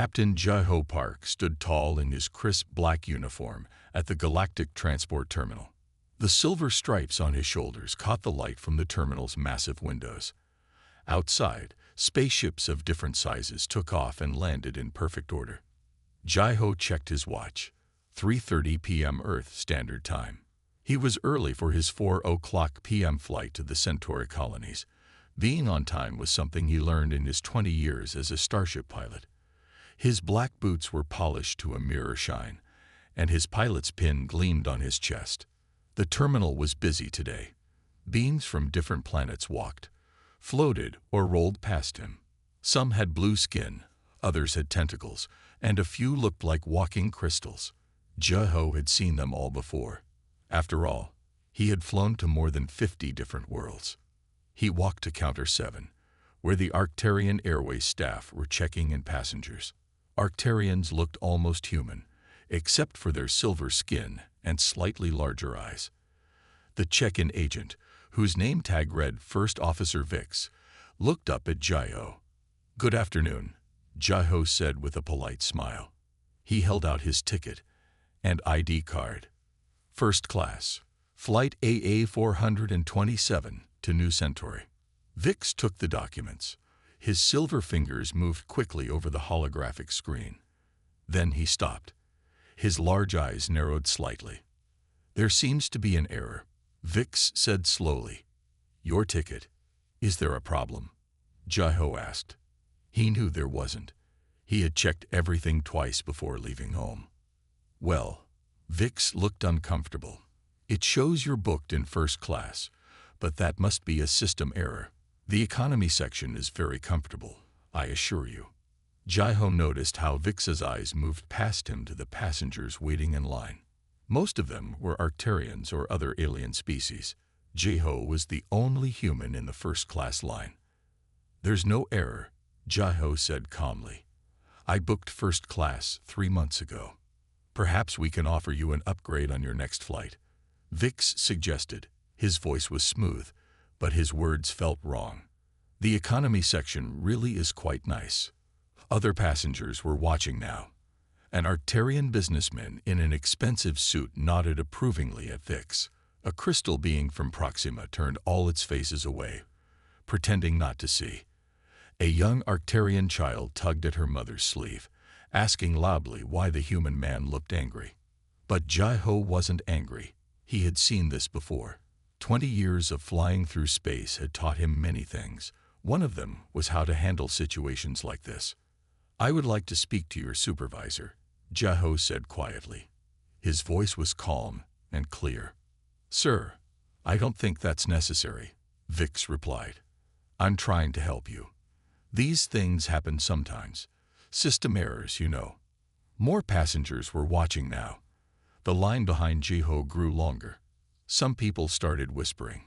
Captain Jae-ho Park stood tall in his crisp black uniform at the Galactic Transport Terminal. The silver stripes on his shoulders caught the light from the terminal's massive windows. Outside, spaceships of different sizes took off and landed in perfect order. Jae-ho checked his watch. 3:30 p.m. Earth Standard Time. He was early for his 4:00 p.m. flight to the Centauri colonies. Being on time was something he learned in his 20 years as a starship pilot. His black boots were polished to a mirror shine, and his pilot's pin gleamed on his chest. The terminal was busy today. Beings from different planets walked, floated, or rolled past him. Some had blue skin, others had tentacles, and a few looked like walking crystals. Jae-ho had seen them all before. After all, he had flown to more than 50 different worlds. He walked to Counter 7, where the Arcturian Airways staff were checking in passengers. Arcturians looked almost human, except for their silver skin and slightly larger eyes. The check-in agent, whose name tag read First Officer Vix, looked up at Jae-ho. "Good afternoon," Jae-ho said with a polite smile. He held out his ticket and ID card. "First class, Flight AA 427 to New Centauri." Vix took the documents. His silver fingers moved quickly over the holographic screen. Then he stopped. His large eyes narrowed slightly. "There seems to be an error," Vix said slowly. "Your ticket. Is there a problem?" Jae-ho asked. He knew there wasn't. He had checked everything twice before leaving home. "Well," Vix looked uncomfortable. "It shows you're booked in first class, but that must be a system error. The economy section is very comfortable, I assure you." Jae-ho noticed how Vix's eyes moved past him to the passengers waiting in line. Most of them were Arcturians or other alien species. Jae-ho was the only human in the first-class line. "There's no error," Jae-ho said calmly. "I booked first class 3 months ago. Perhaps we can offer you an upgrade on your next flight," Vix suggested. His voice was smooth, but his words felt wrong. "The economy section really is quite nice." Other passengers were watching now. An Arcturian businessman in an expensive suit nodded approvingly at Vix. A crystal being from Proxima turned all its faces away, pretending not to see. A young Arcturian child tugged at her mother's sleeve, asking loudly why the human man looked angry. But Jae-ho wasn't angry. He had seen this before. 20 years of flying through space had taught him many things. One of them was how to handle situations like this. "I would like to speak to your supervisor," Jae-ho said quietly. His voice was calm and clear. "Sir, I don't think that's necessary," Vix replied. "I'm trying to help you. These things happen sometimes. System errors, you know." More passengers were watching now. The line behind Jae-ho grew longer. Some people started whispering.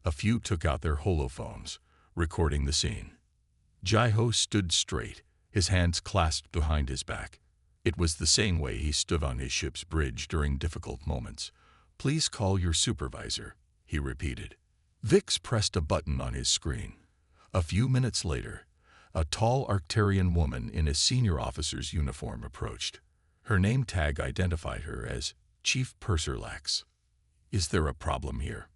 A few took out their holophones, recording the scene. Jae-ho stood straight, his hands clasped behind his back. It was the same way he stood on his ship's bridge during difficult moments. "Please call your supervisor," he repeated. Vix pressed a button on his screen. A few minutes later, a tall Arcturian woman in a senior officer's uniform approached. Her name tag identified her as Chief Purserlax. "Is there a problem here?"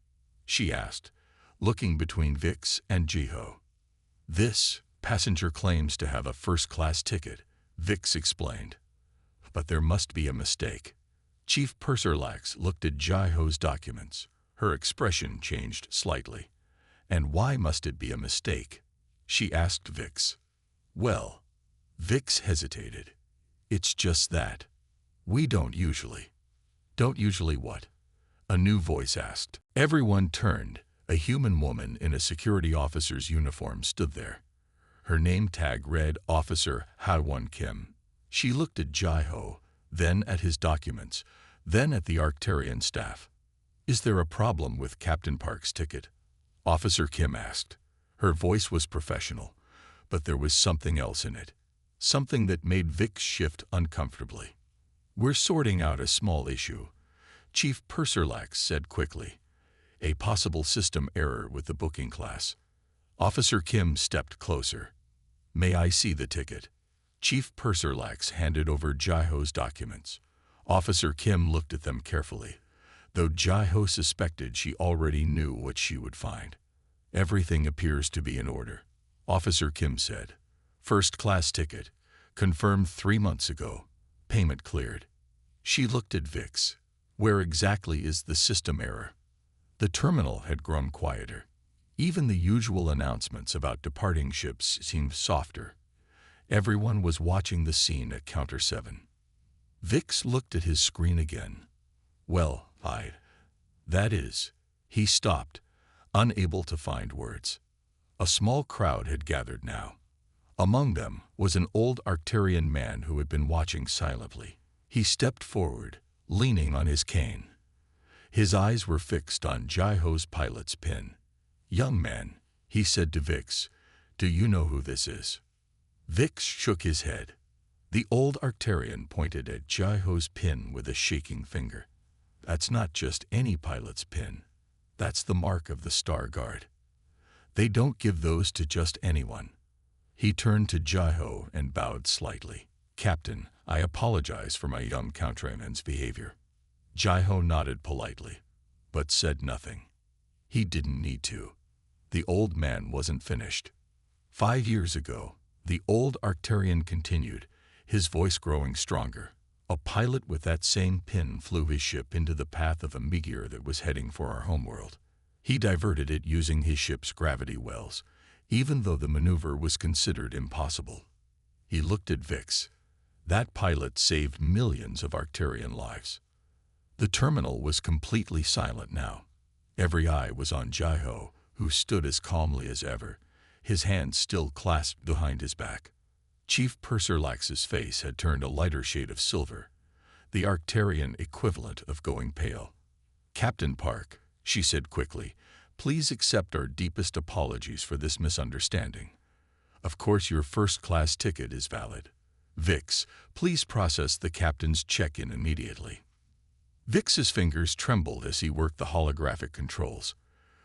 she asked, looking between Vix and Jae-ho. "This passenger claims to have a first-class ticket," Vix explained. "But there must be a mistake." Chief Purserlax looked at Jae-ho's documents. Her expression changed slightly. "And why must it be a mistake?" she asked Vix. "Well," Vix hesitated. "It's just that. We don't usually." "Don't usually what?" a new voice asked. Everyone turned. A human woman in a security officer's uniform stood there. Her name tag read Officer Ha-won Kim. She looked at Jae-ho, then at his documents, then at the Arcturian staff. "Is there a problem with Captain Park's ticket?" Officer Kim asked. Her voice was professional, but there was something else in it, something that made Vix shift uncomfortably. "We're sorting out a small issue," Chief Purserlax said quickly. "A possible system error with the booking class." Officer Kim stepped closer. "May I see the ticket?" Chief Purser Lax handed over Jai-ho's documents. Officer Kim looked at them carefully, though Jai-ho suspected she already knew what she would find. Everything appears to be in order, Officer Kim said. First-class ticket, confirmed 3 months ago. Payment cleared. She looked at Vix. Where exactly is the system error? The terminal had grown quieter. Even the usual announcements about departing ships seemed softer. Everyone was watching the scene at Counter 7. Vix looked at his screen again. Well, that is. He stopped, unable to find words. A small crowd had gathered now. Among them was an old Arcturian man who had been watching silently. He stepped forward, leaning on his cane. His eyes were fixed on Jai-ho's pilot's pin. "Young man," he said to Vix, "do you know who this is?" Vix shook his head. The old Arcturian pointed at Jai-ho's pin with a shaking finger. "That's not just any pilot's pin. That's the mark of the Star Guard. They don't give those to just anyone." He turned to Jai-ho and bowed slightly. "Captain, I apologize for my young countryman's behavior." Jai-ho nodded politely, but said nothing. He didn't need to. The old man wasn't finished. 5 years ago, the old Arcturian continued, his voice growing stronger. A pilot with that same pin flew his ship into the path of a meteor that was heading for our homeworld. He diverted it using his ship's gravity wells, even though the maneuver was considered impossible. He looked at Vix. That pilot saved millions of Arcturian lives. The terminal was completely silent now. Every eye was on Jai-ho, who stood as calmly as ever, his hands still clasped behind his back. Chief Purser Lax's face had turned a lighter shade of silver, the Arcturian equivalent of going pale. "Captain Park," she said quickly, "please accept our deepest apologies for this misunderstanding. Of course your first-class ticket is valid. Vix, please process the captain's check-in immediately." Vix's fingers trembled as he worked the holographic controls.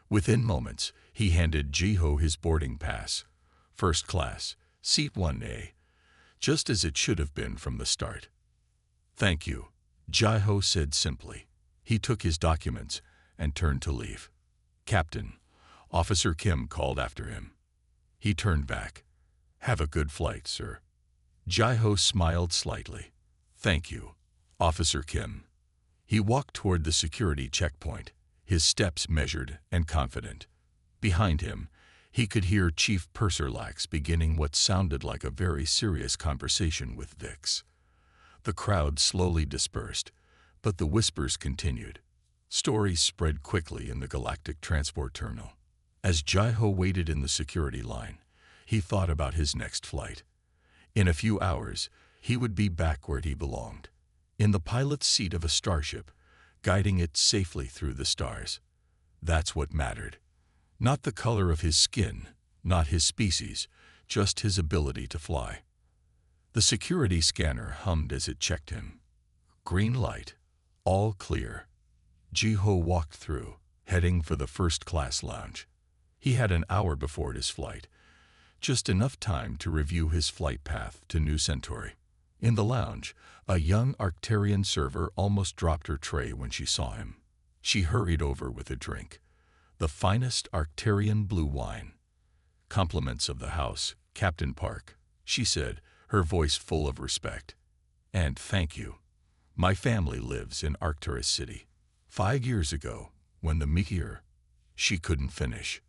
Within moments, he handed Jai-ho his boarding pass. First class, seat 1A, just as it should have been from the start. "Thank you," Jai-ho said simply. He took his documents and turned to leave. "Captain," Officer Kim called after him. He turned back. "Have a good flight, sir." Jai-ho smiled slightly. "Thank you, Officer Kim." He walked toward the security checkpoint, his steps measured and confident. Behind him, he could hear Chief Purser Lax beginning what sounded like a very serious conversation with Vix. The crowd slowly dispersed, but the whispers continued. Stories spread quickly in the galactic transport terminal. As Jai-ho waited in the security line, he thought about his next flight. In a few hours, he would be back where he belonged, in the pilot's seat of a starship, guiding it safely through the stars. That's what mattered. Not the color of his skin, not his species, just his ability to fly. The security scanner hummed as it checked him. Green light, all clear. Jai-ho walked through, heading for the first-class lounge. He had an hour before his flight, just enough time to review his flight path to New Centauri. In the lounge, a young Arcturian server almost dropped her tray when she saw him. She hurried over with a drink, the finest Arcturian blue wine. "Compliments of the house, Captain Park," she said, her voice full of respect. "And thank you. My family lives in Arcturus City. 5 years ago, when the meteor..." She couldn't finish.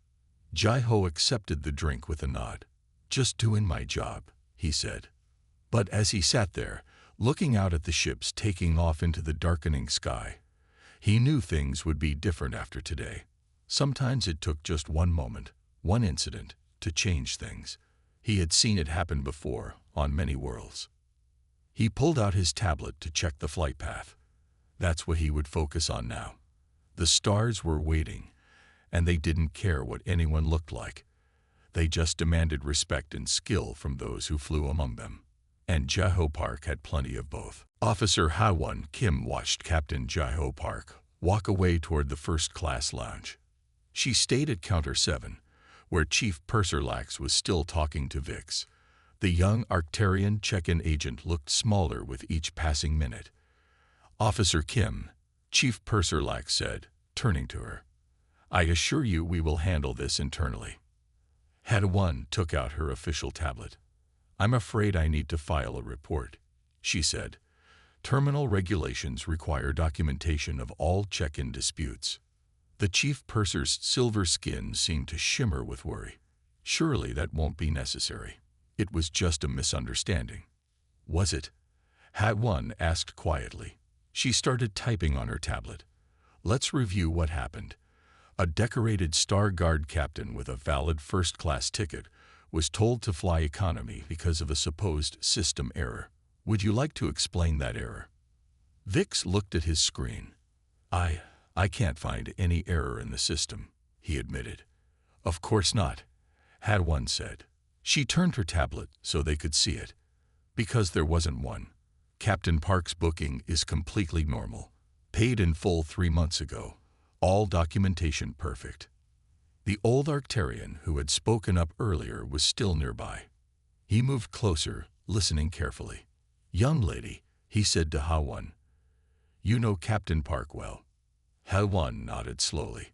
Jai-ho accepted the drink with a nod. "Just doing my job," he said. But as he sat there, looking out at the ships taking off into the darkening sky, he knew things would be different after today. Sometimes it took just one moment, one incident, to change things. He had seen it happen before, on many worlds. He pulled out his tablet to check the flight path. That's what he would focus on now. The stars were waiting, and they didn't care what anyone looked like. They just demanded respect and skill from those who flew among them. And Jai-ho Park had plenty of both. Officer Ha-won Kim watched Captain Jai-ho Park walk away toward the first-class lounge. She stayed at Counter 7, where Chief Purser Lax was still talking to Vix. The young Arcturian check-in agent looked smaller with each passing minute. "Officer Kim," Chief Purser Lax said, turning to her. "I assure you we will handle this internally." Had-1 took out her official tablet. "I'm afraid I need to file a report," she said. "Terminal regulations require documentation of all check-in disputes." The chief purser's silver skin seemed to shimmer with worry. "Surely that won't be necessary. It was just a misunderstanding." "Was it?" Had-1 asked quietly. She started typing on her tablet. "Let's review what happened. A decorated Star Guard captain with a valid first-class ticket was told to fly economy because of a supposed system error. Would you like to explain that error?" Vix looked at his screen. I can't find any error in the system," he admitted. "Of course not," Had-1 said. She turned her tablet so they could see it. "Because there wasn't one. Captain Park's booking is completely normal. Paid in full 3 months ago. All documentation perfect." The old Arcturian who had spoken up earlier was still nearby. He moved closer, listening carefully. "Young lady," he said to Ha-1, "you know Captain Park well." Ha-1 nodded slowly.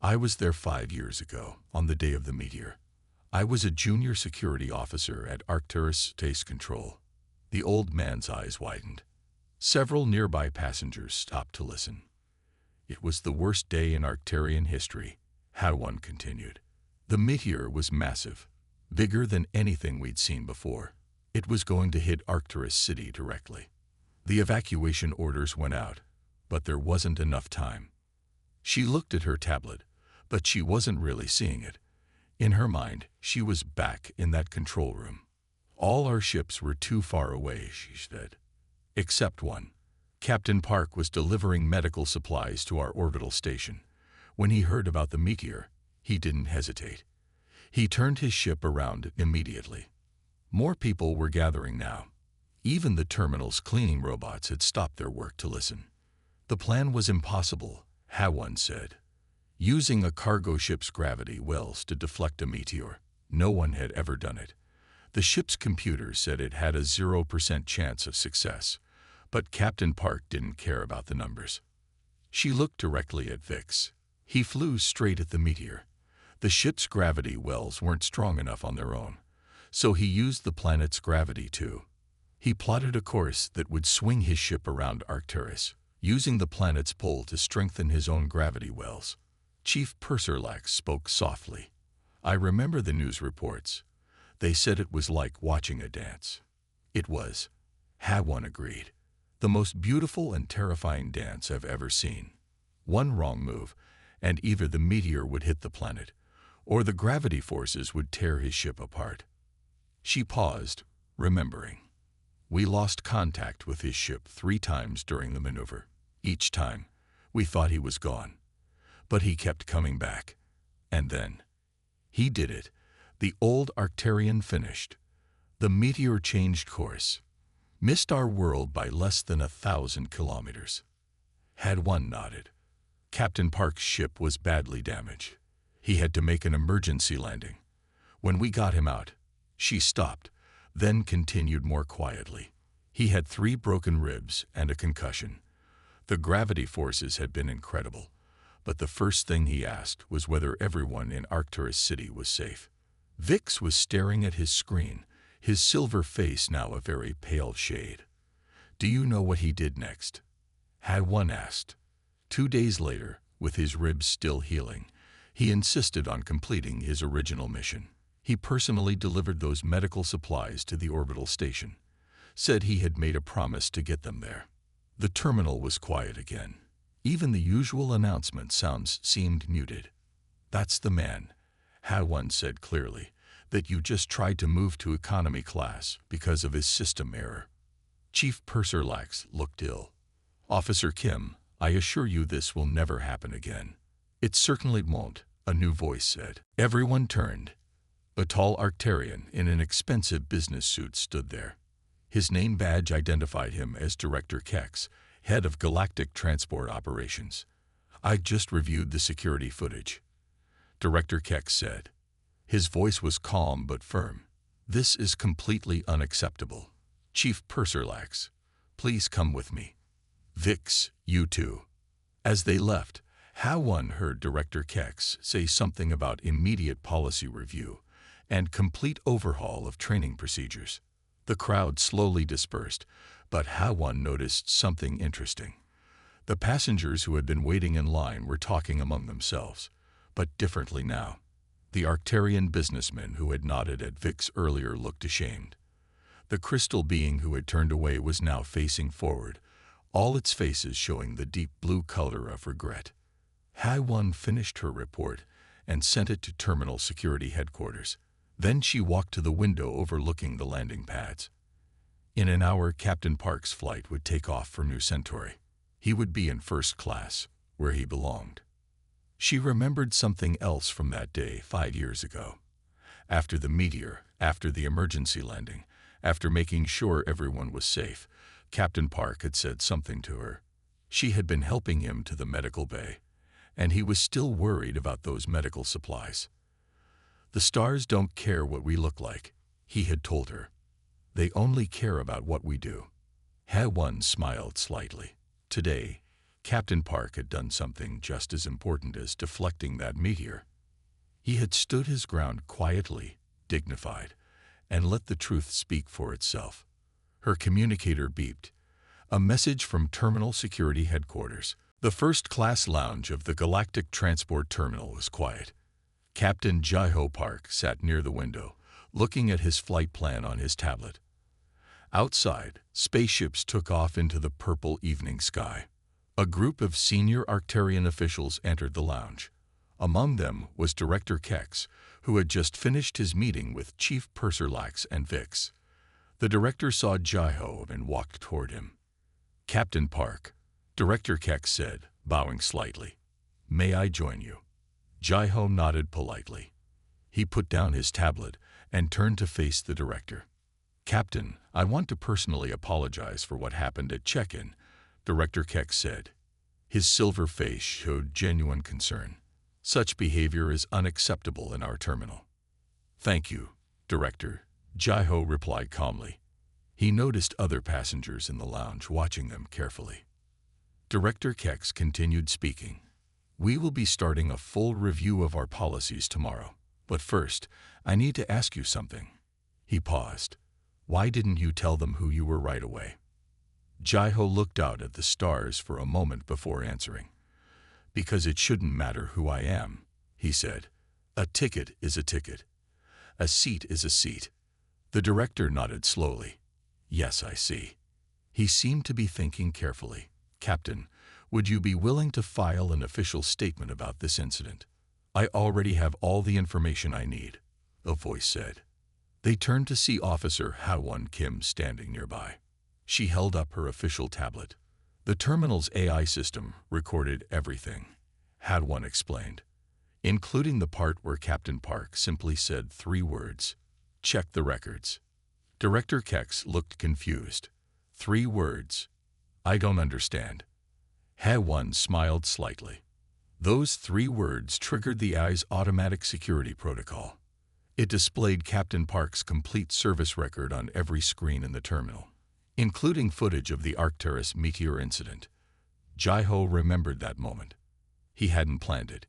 "I was there 5 years ago, on the day of the meteor. I was a junior security officer at Arcturus Space Control." The old man's eyes widened. Several nearby passengers stopped to listen. "It was the worst day in Arcturian history," Ha-1 continued. "The meteor was massive, bigger than anything we'd seen before. It was going to hit Arcturus City directly. The evacuation orders went out, but there wasn't enough time." She looked at her tablet, but she wasn't really seeing it. In her mind, she was back in that control room. "All our ships were too far away," she said. "Except one. Captain Park was delivering medical supplies to our orbital station. When he heard about the meteor, he didn't hesitate. He turned his ship around immediately." More people were gathering now. Even the terminal's cleaning robots had stopped their work to listen. "The plan was impossible," Ha-1 said. "Using a cargo ship's gravity wells to deflect a meteor. No one had ever done it. The ship's computer said it had a 0% chance of success, but Captain Park didn't care about the numbers." She looked directly at Vix. "He flew straight at the meteor. The ship's gravity wells weren't strong enough on their own, so he used the planet's gravity too. He plotted a course that would swing his ship around Arcturus, using the planet's pull to strengthen his own gravity wells." Chief Purser Lax spoke softly. "I remember the news reports. They said it was like watching a dance." "It was," Ha-1 agreed. "The most beautiful and terrifying dance I've ever seen. One wrong move, and either the meteor would hit the planet, or the gravity forces would tear his ship apart." She paused, remembering. "We lost contact with his ship 3 times during the maneuver. Each time, we thought he was gone. But he kept coming back. And then, he did it. The old Arcturian finished. The meteor changed course. Missed our world by less than 1,000 kilometers." Had-1 nodded. "Captain Park's ship was badly damaged. He had to make an emergency landing. When we got him out," she stopped, then continued more quietly. "He had 3 broken ribs and a concussion. The gravity forces had been incredible, but the first thing he asked was whether everyone in Arcturus City was safe." Vix was staring at his screen, his silver face now a very pale shade. "Do you know what he did next?" Had-1 asked. 2 days later, with his ribs still healing, he insisted on completing his original mission. He personally delivered those medical supplies to the orbital station. Said he had made a promise to get them there. The terminal was quiet again. Even the usual announcement sounds seemed muted. "That's the man," Ha-1 said clearly, "that you just tried to move to economy class because of his system error." Chief Purser Lax looked ill. "Officer Kim, I assure you this will never happen again." "It certainly won't," a new voice said. Everyone turned. A tall Arcturian in an expensive business suit stood there. His name badge identified him as Director Kex, head of Galactic Transport Operations. "I just reviewed the security footage," Director Kex said. His voice was calm but firm. This is completely unacceptable. Chief Purserlax, please come with me. Vix, you too. As they left, Hawan heard Director Kex say something about immediate policy review and complete overhaul of training procedures. The crowd slowly dispersed, but Hawan noticed something interesting. The passengers who had been waiting in line were talking among themselves, but differently now. The Arcturian businessman who had nodded at Vix earlier looked ashamed. The crystal being who had turned away was now facing forward, all its faces showing the deep blue color of regret. Hawan finished her report and sent it to Terminal Security Headquarters. Then she walked to the window overlooking the landing pads. In an hour, Captain Park's flight would take off for New Centauri. He would be in first class, where he belonged. She remembered something else from that day 5 years ago. After the meteor, after the emergency landing, after making sure everyone was safe, Captain Park had said something to her. She had been helping him to the medical bay, and he was still worried about those medical supplies. The stars don't care what we look like, he had told her. They only care about what we do. Hawan smiled slightly. Today, Captain Park had done something just as important as deflecting that meteor. He had stood his ground quietly, dignified, and let the truth speak for itself. Her communicator beeped. A message from Terminal Security Headquarters. The first-class lounge of the Galactic Transport Terminal was quiet. Captain Jaiho Park sat near the window, looking at his flight plan on his tablet. Outside, spaceships took off into the purple evening sky. A group of senior Arcturian officials entered the lounge. Among them was Director Kex, who had just finished his meeting with Chief Purserlax and Vix. The director saw Jaiho and walked toward him. Captain Park, Director Kex said, bowing slightly. May I join you? Jaiho nodded politely. He put down his tablet and turned to face the director. Captain, I want to personally apologize for what happened at check-in, Director Kex said. His silver face showed genuine concern. Such behavior is unacceptable in our terminal. Thank you, Director, Jaiho replied calmly. He noticed other passengers in the lounge watching them carefully. Director Kex continued speaking. We will be starting a full review of our policies tomorrow. But first, I need to ask you something. He paused. Why didn't you tell them who you were right away? Jaiho looked out at the stars for a moment before answering. Because it shouldn't matter who I am, he said. A ticket is a ticket. A seat is a seat. The director nodded slowly. Yes, I see. He seemed to be thinking carefully. Captain, would you be willing to file an official statement about this incident? I already have all the information I need, a voice said. They turned to see Officer Hawan Kim standing nearby. She held up her official tablet. The terminal's AI system recorded everything, Hawan explained, including the part where Captain Park simply said 3 words. Check the records. Director Kex looked confused. 3 words. I don't understand. Hawan smiled slightly. Those 3 words triggered the AI's automatic security protocol. It displayed Captain Park's complete service record on every screen in the terminal, including footage of the Arcturus meteor incident. Jaiho remembered that moment. He hadn't planned it.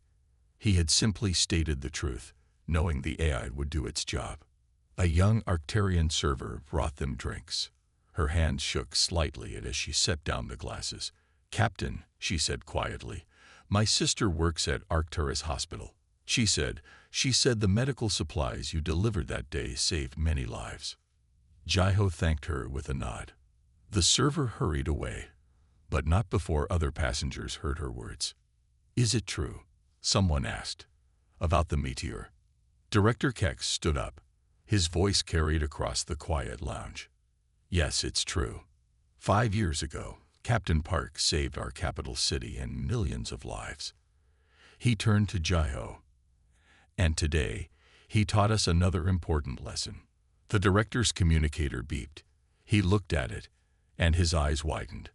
He had simply stated the truth, knowing the AI would do its job. A young Arcturian server brought them drinks. Her hand shook slightly as she set down the glasses. Captain, she said quietly, my sister works at Arcturus Hospital. She said the medical supplies you delivered that day saved many lives. Jaiho thanked her with a nod. The server hurried away, but not before other passengers heard her words. Is it true? Someone asked. About the meteor. Director Kex stood up. His voice carried across the quiet lounge. Yes, it's true. 5 years ago, Captain Park saved our capital city and millions of lives. He turned to Jaiho. And today, he taught us another important lesson. The director's communicator beeped. He looked at it, and his eyes widened.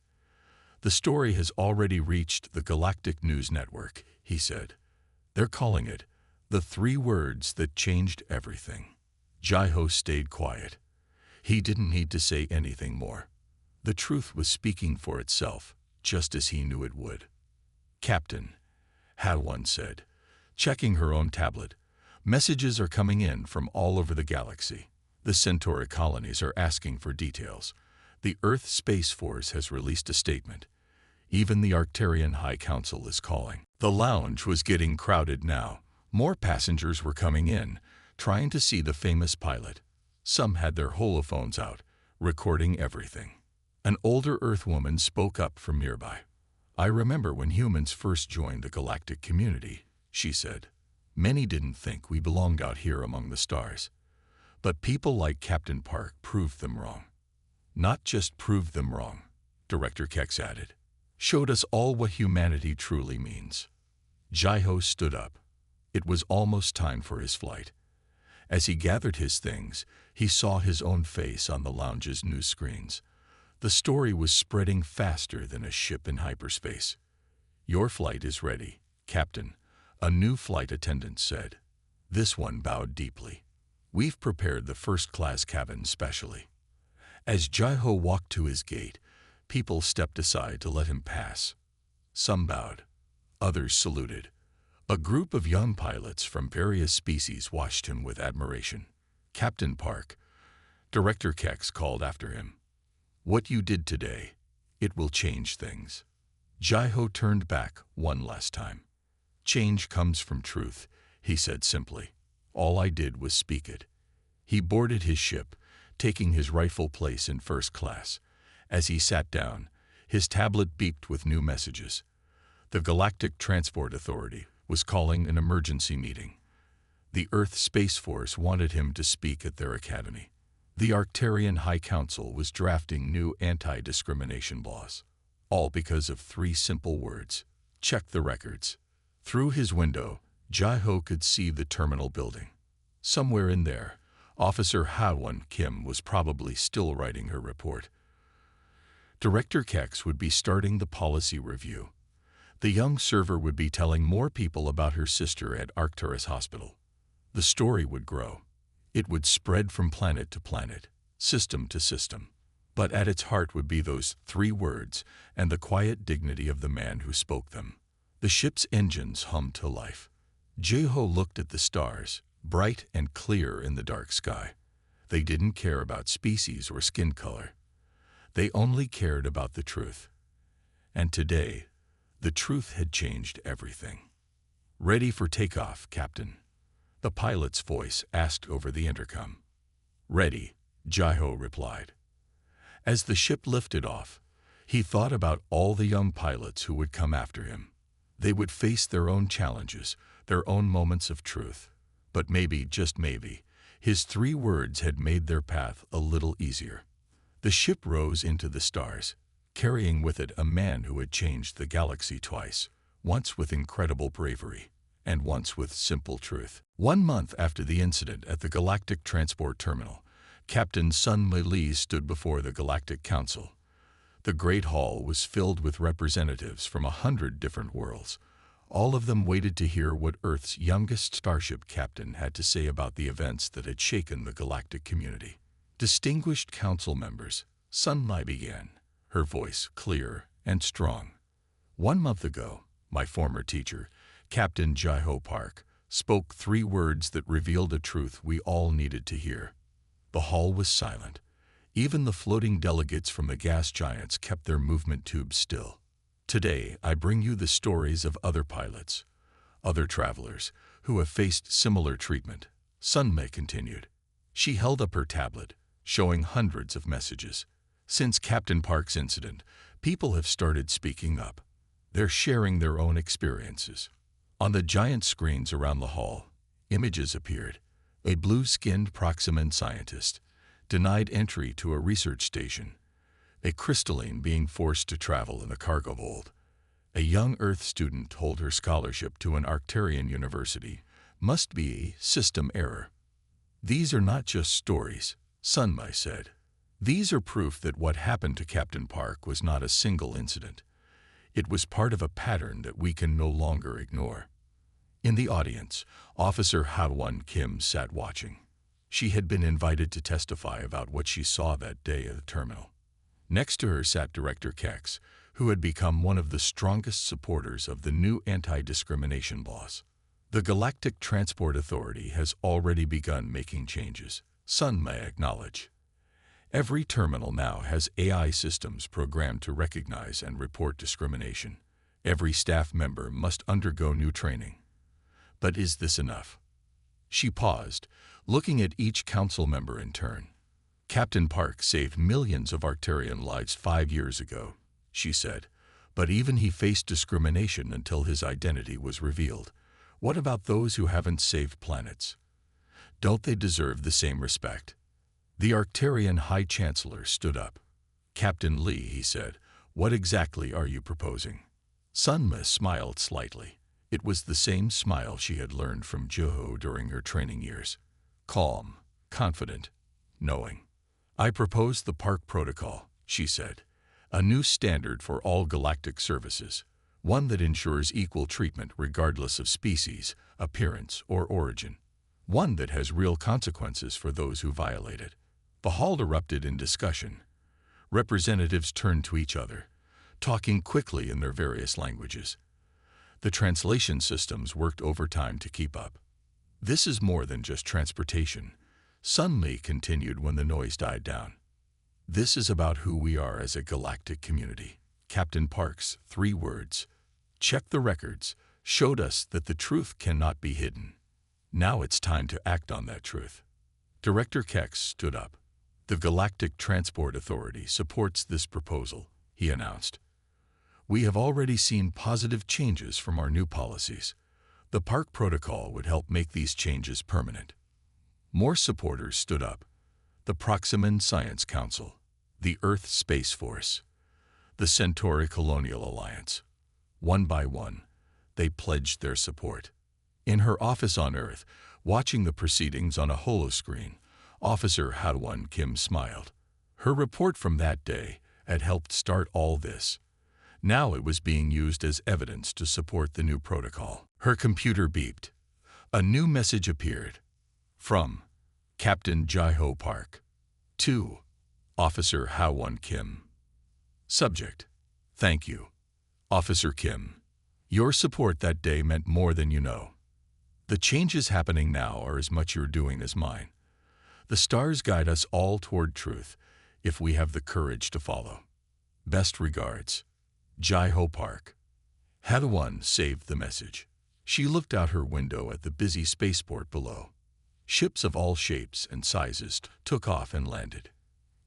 The story has already reached the Galactic News Network, he said. They're calling it the 3 words that changed everything. Jai-ho stayed quiet. He didn't need to say anything more. The truth was speaking for itself, just as he knew it would. "Captain," Ha-won said, checking her own tablet, "messages are coming in from all over the galaxy. The Centauri colonies are asking for details. The Earth Space Force has released a statement. Even the Arcturian High Council is calling." The lounge was getting crowded now. More passengers were coming in, trying to see the famous pilot. Some had their holophones out, recording everything. An older Earth woman spoke up from nearby. "I remember when humans first joined the galactic community," she said. "Many didn't think we belonged out here among the stars. But people like Captain Park proved them wrong." "Not just proved them wrong," Director Kex added. "Showed us all what humanity truly means." Jai-ho stood up. It was almost time for his flight. As he gathered his things, he saw his own face on the lounge's news screens. The story was spreading faster than a ship in hyperspace. "Your flight is ready, Captain," a new flight attendant said. This one bowed deeply. "We've prepared the first-class cabin specially." As Jai-ho walked to his gate, people stepped aside to let him pass. Some bowed. Others saluted. A group of young pilots from various species watched him with admiration. "Captain Park," Director Kex called after him. "What you did today, it will change things." Jai-ho turned back one last time. "Change comes from truth," he said simply. "All I did was speak it." He boarded his ship, taking his rightful place in first class. As he sat down, his tablet beeped with new messages. The Galactic Transport Authority was calling an emergency meeting. The Earth Space Force wanted him to speak at their academy. The Arcturian High Council was drafting new anti-discrimination laws. All because of 3 simple words: check the records. Through his window, Jai-ho could see the terminal building. Somewhere in there, Officer Ha-won Kim was probably still writing her report. Director Kex would be starting the policy review. The young server would be telling more people about her sister at Arcturus Hospital. The story would grow. It would spread from planet to planet, system to system. But at its heart would be those 3 words and the quiet dignity of the man who spoke them. The ship's engines hummed to life. Jai-ho looked at the stars, bright and clear in the dark sky. They didn't care about species or skin color. They only cared about the truth. And today, the truth had changed everything. "Ready for takeoff, Captain?" the pilot's voice asked over the intercom. "Ready," Jai-ho replied. As the ship lifted off, he thought about all the young pilots who would come after him. They would face their own challenges, their own moments of truth. But maybe, just maybe, his 3 words had made their path a little easier. The ship rose into the stars, carrying with it a man who had changed the galaxy twice, once with incredible bravery, and once with simple truth. 1 month after the incident at the Galactic Transport Terminal, Captain Sun Mei stood before the Galactic Council. The Great Hall was filled with representatives from 100 different worlds. All of them waited to hear what Earth's youngest starship captain had to say about the events that had shaken the galactic community. "Distinguished council members," Sun Mai began, her voice clear and strong. "1 month ago, my former teacher, Captain Jai-ho Park, spoke 3 words that revealed a truth we all needed to hear." The hall was silent. Even the floating delegates from the gas giants kept their movement tubes still. "Today, I bring you the stories of other pilots, other travelers, who have faced similar treatment," Sun Mei continued. She held up her tablet, showing hundreds of messages. Since Captain Park's incident, people have started speaking up. They're sharing their own experiences. On the giant screens around the hall, images appeared. A blue-skinned Proximan scientist, denied entry to a research station. A crystalline being forced to travel in a cargo hold. A young Earth student told her scholarship to an Arcturian university. Must be a system error. "These are not just stories," Sun Mai said. "These are proof that what happened to Captain Park was not a single incident. It was part of a pattern that we can no longer ignore." In the audience, Officer Ha-won Kim sat watching. She had been invited to testify about what she saw that day at the terminal. Next to her sat Director Kex, who had become one of the strongest supporters of the new anti-discrimination laws. The Galactic Transport Authority has already begun making changes, Sun may acknowledge. Every terminal now has AI systems programmed to recognize and report discrimination. Every staff member must undergo new training. But is this enough? She paused, looking at each council member in turn. Captain Park saved millions of Arcturian lives 5 years ago, she said, but even he faced discrimination until his identity was revealed. What about those who haven't saved planets? Don't they deserve the same respect? The Arcturian High Chancellor stood up. Captain Lee, he said, what exactly are you proposing? Sunma smiled slightly. It was the same smile she had learned from Joho during her training years. Calm, confident, knowing. I propose the Park Protocol, she said, a new standard for all galactic services, one that ensures equal treatment regardless of species, appearance, or origin, one that has real consequences for those who violate it. The hall erupted in discussion. Representatives turned to each other, talking quickly in their various languages. The translation systems worked overtime to keep up. This is more than just transportation, Sun Li continued when the noise died down. This is about who we are as a galactic community. Captain Park's 3 words, check the records, showed us that the truth cannot be hidden. Now it's time to act on that truth. Director Kex stood up. The Galactic Transport Authority supports this proposal, he announced. We have already seen positive changes from our new policies. The Park Protocol would help make these changes permanent. More supporters stood up. The Proximan Science Council, the Earth Space Force, the Centauri Colonial Alliance. One by one, they pledged their support. In her office on Earth, watching the proceedings on a holoscreen, Officer Hadwan Kim smiled. Her report from that day had helped start all this. Now it was being used as evidence to support the new protocol. Her computer beeped. A new message appeared. From Captain Jai-Ho Park. To Officer Hadwan Kim. Subject: Thank you, Officer Kim. Your support that day meant more than you know. The changes happening now are as much your doing as mine. The stars guide us all toward truth, if we have the courage to follow. Best regards, Jai-Ho Park. Hadwan saved the message. She looked out her window at the busy spaceport below. Ships of all shapes and sizes took off and landed.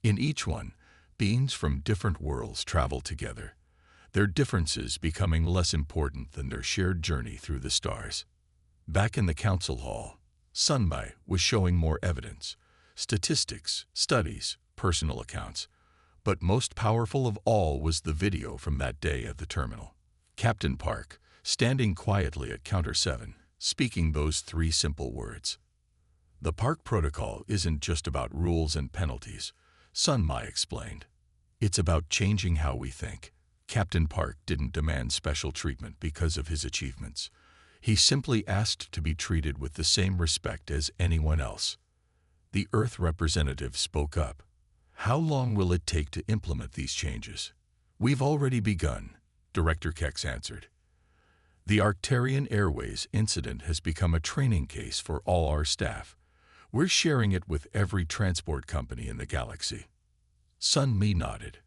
In each one, beings from different worlds traveled together, their differences becoming less important than their shared journey through the stars. Back in the council hall, Sunmai was showing more evidence, statistics, studies, personal accounts, but most powerful of all was the video from that day at the terminal. Captain Park, standing quietly at counter 7, speaking those 3 simple words. The Park Protocol isn't just about rules and penalties, Sunmai explained. It's about changing how we think. Captain Park didn't demand special treatment because of his achievements. He simply asked to be treated with the same respect as anyone else. The Earth representative spoke up. How long will it take to implement these changes? We've already begun, Director Kex answered. The Arcturian Airways incident has become a training case for all our staff. We're sharing it with every transport company in the galaxy. Sun Mi nodded.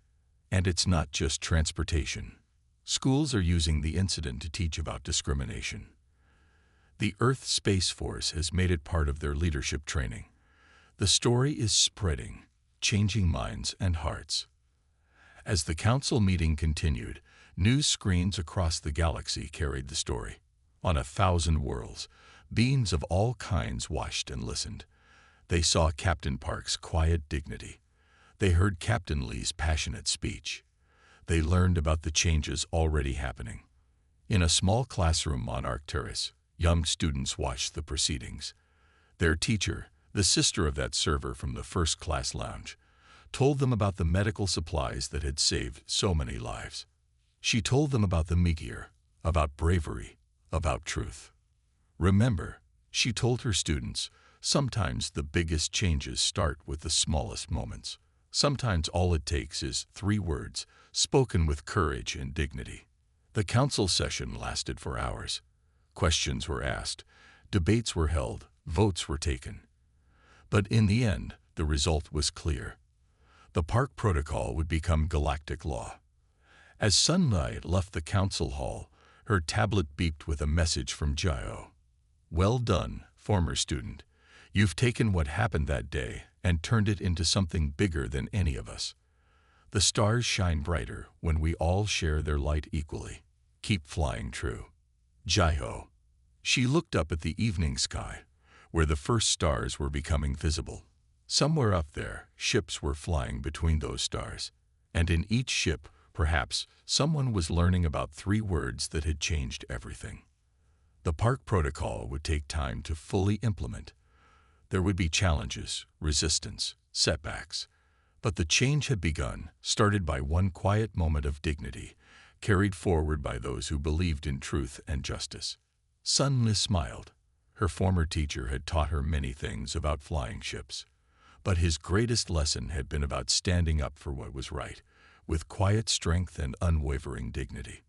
And it's not just transportation. Schools are using the incident to teach about discrimination. The Earth Space Force has made it part of their leadership training. The story is spreading, changing minds and hearts. As the council meeting continued, news screens across the galaxy carried the story. On 1,000 worlds, beings of all kinds watched and listened. They saw Captain Park's quiet dignity. They heard Captain Lee's passionate speech. They learned about the changes already happening. In a small classroom on Arcturus, young students watched the proceedings. Their teacher, the sister of that server from the first-class lounge, told them about the medical supplies that had saved so many lives. She told them about the meteor, about bravery, about truth. Remember, she told her students, Sometimes the biggest changes start with the smallest moments. Sometimes all it takes is 3 words, spoken with courage and dignity. The council session lasted for hours. Questions were asked, debates were held, votes were taken. But in the end, the result was clear. The park protocol would become galactic law. As Sun Mai left the council hall, her tablet beeped with a message from Jiho. "Well done, former student. You've taken what happened that day and turned it into something bigger than any of us. The stars shine brighter when we all share their light equally. Keep flying true. Jiho." She looked up at the evening sky, where the first stars were becoming visible. Somewhere up there, ships were flying between those stars, and in each ship, perhaps, someone was learning about 3 words that had changed everything. The park protocol would take time to fully implement. There would be challenges, resistance, setbacks. But the change had begun, started by one quiet moment of dignity, carried forward by those who believed in truth and justice. Sun Mi smiled. Her former teacher had taught her many things about flying ships. But his greatest lesson had been about standing up for what was right, with quiet strength and unwavering dignity.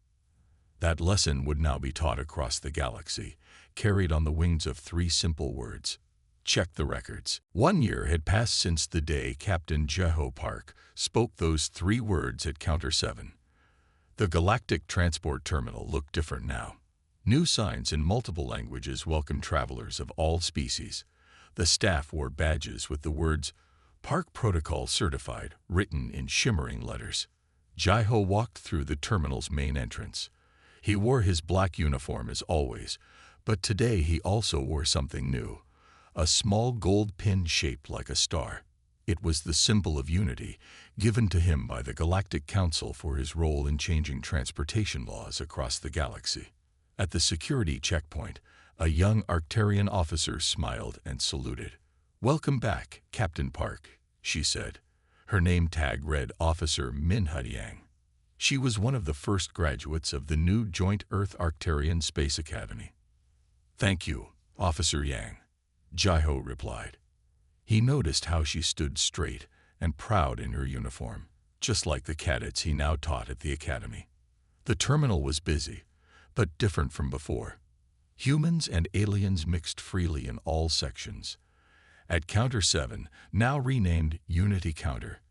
That lesson would now be taught across the galaxy, carried on the wings of 3 simple words. Check the records. 1 year had passed since the day Captain Jiho Park spoke those 3 words at Counter 7. The Galactic Transport Terminal looked different now. New signs in multiple languages welcomed travelers of all species. The staff wore badges with the words, "Park Protocol Certified," written in shimmering letters. Jiho walked through the terminal's main entrance. He wore his black uniform as always, but today he also wore something new. A small gold pin shaped like a star. It was the symbol of unity, given to him by the Galactic Council for his role in changing transportation laws across the galaxy. At the security checkpoint, a young Arcturian officer smiled and saluted. "Welcome back, Captain Park," she said. Her name tag read Officer Min Hudyang. She was one of the first graduates of the new Joint Earth-Arcturian Space Academy. "Thank you, Officer Yang," Jiho replied. He noticed how she stood straight and proud in her uniform, just like the cadets he now taught at the academy. The terminal was busy, but different from before. Humans and aliens mixed freely in all sections. At Counter 7, now renamed Unity Counter,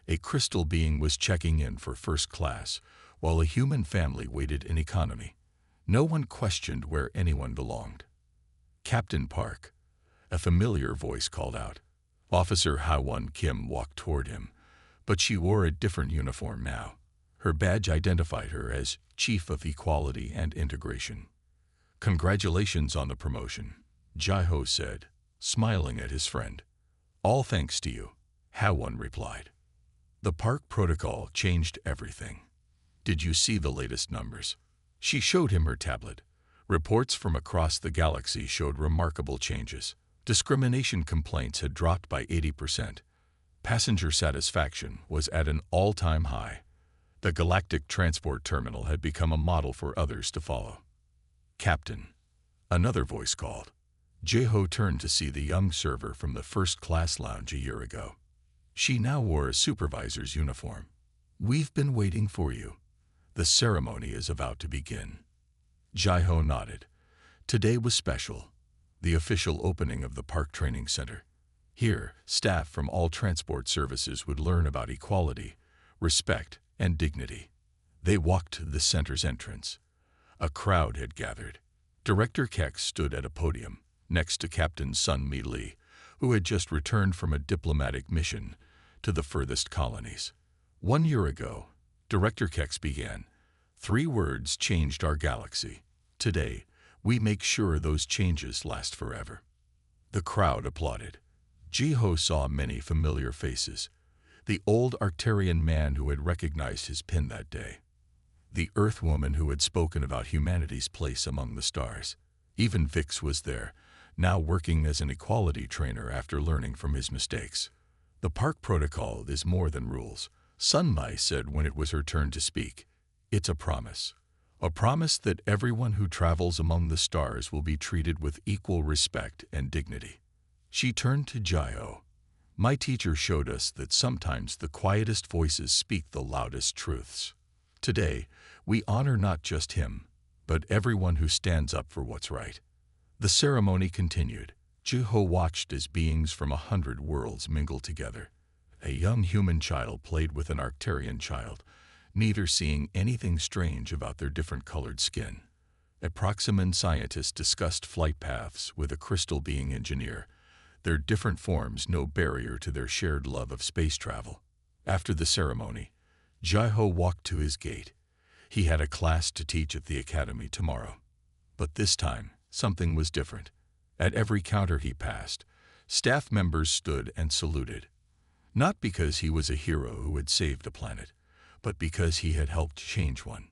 a crystal being was checking in for first class, while a human family waited in economy. No one questioned where anyone belonged. "Captain Park," a familiar voice called out. Officer Ha-Won Kim walked toward him, but she wore a different uniform now. Her badge identified her as Chief of Equality and Integration. "Congratulations on the promotion," Jiho said, smiling at his friend. "All thanks to you," Ha-Won replied. "The park protocol changed everything. Did you see the latest numbers?" She showed him her tablet. Reports from across the galaxy showed remarkable changes. Discrimination complaints had dropped by 80%. Passenger satisfaction was at an all-time high. The Galactic Transport Terminal had become a model for others to follow. "Captain," another voice called. Jiho turned to see the young server from the first-class lounge a year ago. She now wore a supervisor's uniform. "We've been waiting for you. The ceremony is about to begin." Jiho nodded. Today was special, the official opening of the Park Training Center. Here, staff from all transport services would learn about equality, respect, and dignity. They walked to the center's entrance. A crowd had gathered. Director Keck stood at a podium, next to Captain Sun Mi Lee, who had just returned from a diplomatic mission to the furthest colonies. 1 year ago, Director Keck began, "3 words changed our galaxy. Today, we make sure those changes last forever." The crowd applauded. Jiho saw many familiar faces. The old Arcturian man who had recognized his pin that day. The Earth woman who had spoken about humanity's place among the stars. Even Vix was there, now working as an equality trainer after learning from his mistakes. "The park protocol is more than rules," Sun Mi said when it was her turn to speak. "It's a promise. A promise that everyone who travels among the stars will be treated with equal respect and dignity." She turned to Jai-ho. My teacher showed us that sometimes the quietest voices speak the loudest truths. Today, we honor not just him, but everyone who stands up for what's right. The ceremony continued. Jai-ho watched as beings from 100 worlds mingled together. A young human child played with an Arcturian child, neither seeing anything strange about their different colored skin. A Proximan scientist discussed flight paths with a crystal being engineer, their different forms no barrier to their shared love of space travel. After the ceremony, Jai-ho walked to his gate. He had a class to teach at the academy tomorrow. But this time, something was different. At every counter he passed, staff members stood and saluted. Not because he was a hero who had saved a planet, but because he had helped change one.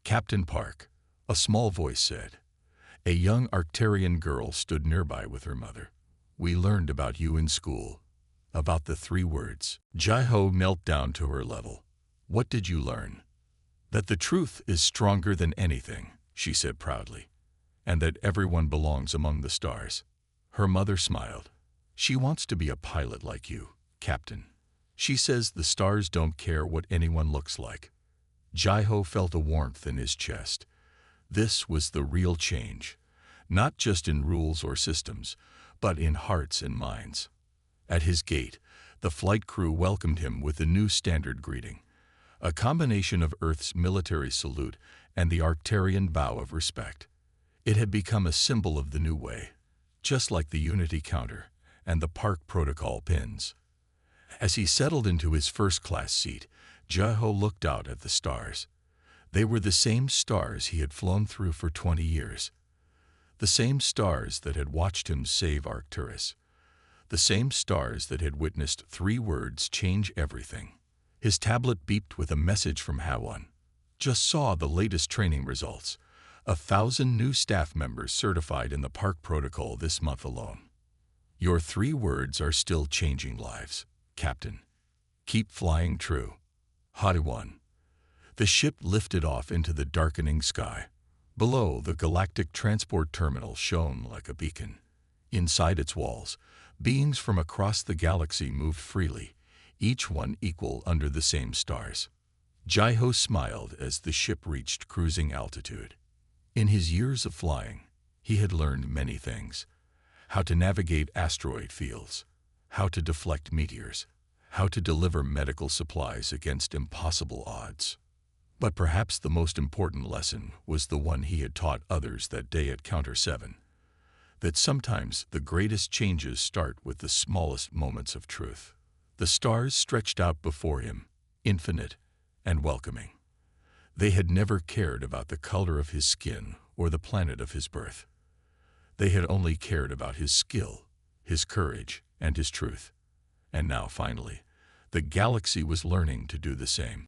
Captain Park, a small voice said. A young Arcturian girl stood nearby with her mother. We learned about you in school. About the 3 words. Jai-ho knelt down to her level. What did you learn? That the truth is stronger than anything, she said proudly, and that everyone belongs among the stars. Her mother smiled. She wants to be a pilot like you, Captain. She says the stars don't care what anyone looks like. Jai-ho felt a warmth in his chest. This was the real change, not just in rules or systems, but in hearts and minds. At his gate, the flight crew welcomed him with a new standard greeting, a combination of Earth's military salute and the Arcturian bow of respect. It had become a symbol of the new way, just like the Unity counter and the Park Protocol pins. As he settled into his first-class seat, Jai-ho looked out at the stars. They were the same stars he had flown through for 20 years. The same stars that had watched him save Arcturus. The same stars that had witnessed 3 words change everything. His tablet beeped with a message from Hawon. Just saw the latest training results. 1,000 new staff members certified in the Park Protocol this month alone. Your 3 words are still changing lives, Captain. Keep flying true. Hawon. The ship lifted off into the darkening sky. Below, the galactic transport terminal shone like a beacon. Inside its walls, beings from across the galaxy moved freely, each one equal under the same stars. Jai-ho smiled as the ship reached cruising altitude. In his years of flying, he had learned many things. How to navigate asteroid fields, how to deflect meteors, how to deliver medical supplies against impossible odds. But perhaps the most important lesson was the one he had taught others that day at Counter 7. That sometimes the greatest changes start with the smallest moments of truth. The stars stretched out before him, infinite and welcoming. They had never cared about the color of his skin or the planet of his birth. They had only cared about his skill, his courage, and his truth. And now, finally, the galaxy was learning to do the same.